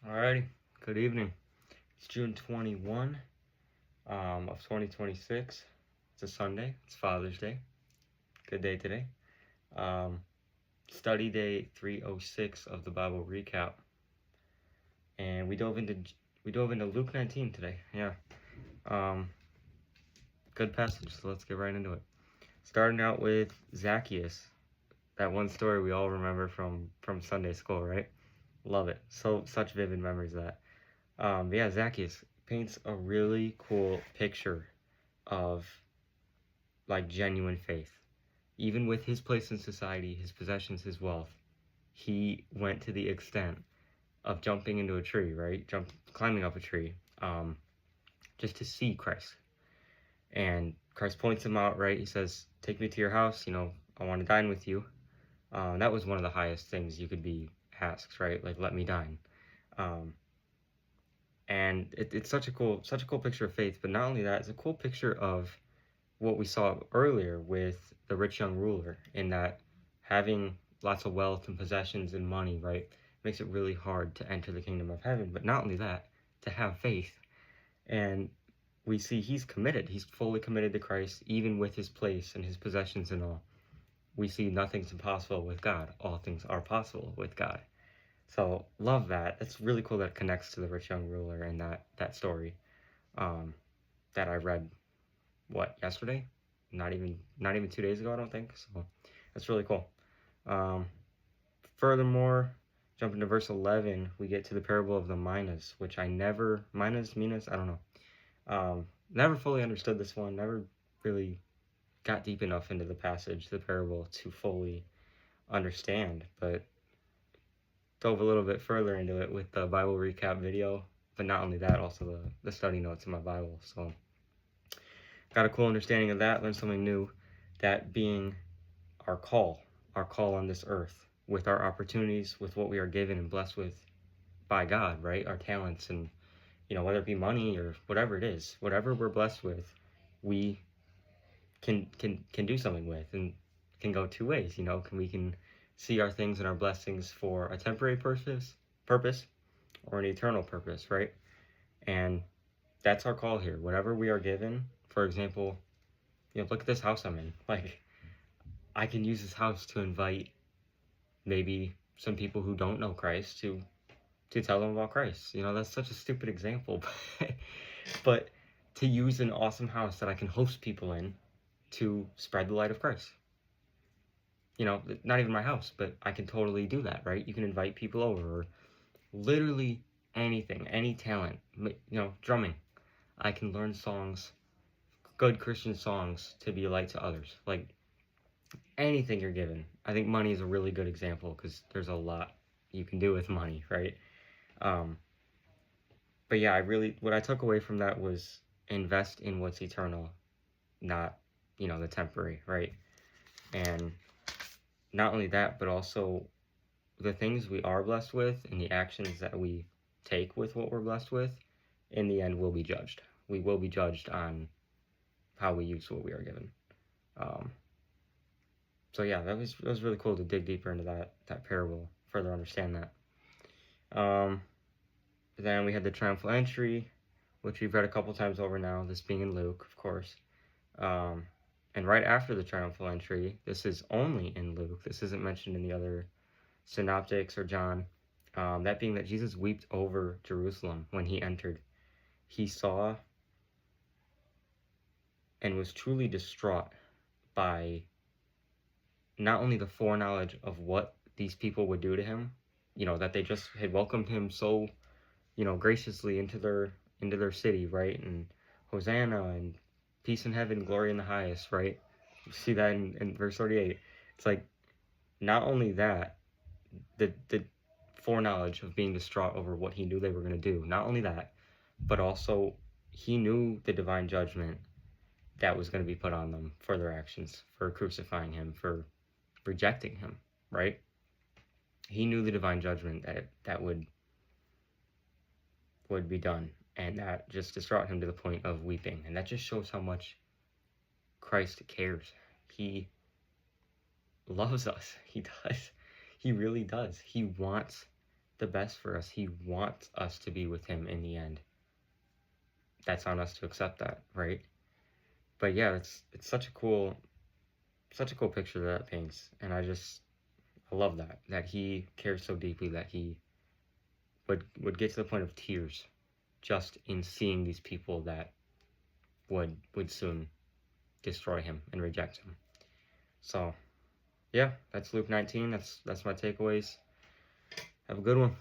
Alrighty, good evening. It's June 21 of 2026. It's a Sunday. It's Father's Day. Good day today. Um, Study day 306 of the Bible recap, and we dove into Luke 19 today. Yeah, good passage. So let's get right into it. Starting out with Zacchaeus, that one story we all remember from Sunday school, right? Love it. Such vivid memories of that. Yeah, Zacchaeus paints a really cool picture of like genuine faith. Even with his place in society, his possessions, his wealth, he went to the extent of jumping into a tree, right? Climbing up a tree, just to see Christ. And Christ points him out, right? He says, "Take me to your house. I want to dine with you." That was one of the highest things you could be asked, right? Like, let me dine. And it's such a cool picture of faith. But not only that, it's a cool picture of what we saw earlier with the rich young ruler, in that having lots of wealth and possessions and money, right, makes it really hard to enter the kingdom of heaven. But not only that, to have faith. And we see he's committed. He's fully committed to Christ, even with his place and his possessions and all. We see nothing's impossible with God. All things are possible with God. So love that. It's really cool that it connects to the rich young ruler and that story that I read yesterday, not even 2 days ago, I don't think. So that's really cool. Furthermore, jumping to verse 11, we get to the parable of the minas, which I never minas, I don't know. Never fully understood this one. Never really got deep enough into the passage, the parable, to fully understand, but dove a little bit further into it with the Bible recap video. But not only that, also the study notes in my Bible. So got a cool understanding of that, learned something new, that being our call on this earth, with our opportunities, with what we are given and blessed with by God, right? Our talents, and whether it be money or whatever it is, whatever we're blessed with, we can do something with, and can go two ways. We can see our things and our blessings for a temporary purpose, or an eternal purpose, right? And that's our call here. Whatever we are given, for example, look at this house I'm in. Like, I can use this house to invite maybe some people who don't know Christ to tell them about Christ. That's such a stupid example, but to use an awesome house that I can host people in to spread the light of Christ. Not even my house, but I can totally do that, right? You can invite people over, or literally anything, any talent, drumming. I can learn songs, good Christian songs, to be a light to others. Like, anything you're given. I think money is a really good example, because there's a lot you can do with money, right? But yeah, what I took away from that was invest in what's eternal, not, the temporary, right? And not only that, but also the things we are blessed with and the actions that we take with what we're blessed with, in the end, will be judged. We will be judged on how we use what we are given. So yeah, that was really cool to dig deeper into that parable, further understand that. Then we had the triumphal entry, which we've read a couple times over now, this being in Luke, of course. And right after the triumphal entry, this is only in Luke, this isn't mentioned in the other synoptics or John, that being that Jesus wept over Jerusalem when he entered. He saw and was truly distraught by not only the foreknowledge of what these people would do to him, that they just had welcomed him so, graciously into their city, right? And Hosanna, and peace in heaven, glory in the highest, right? You see that in verse 38. It's like, not only that, the foreknowledge of being distraught over what he knew they were going to do, not only that, but also he knew the divine judgment that was going to be put on them for their actions, for crucifying him, for rejecting him, right? He knew the divine judgment that would be done, and that just distraught him to the point of weeping. And that just shows how much Christ cares. He loves us. He does. He really does. He wants the best for us. He wants us to be with him in the end. That's on us to accept that, right? But yeah, it's such a cool picture that paints, and I love that he cares so deeply that he would get to the point of tears just in seeing these people that would soon destroy him and reject him. So yeah, that's Luke 19. That's my takeaways. Have a good one.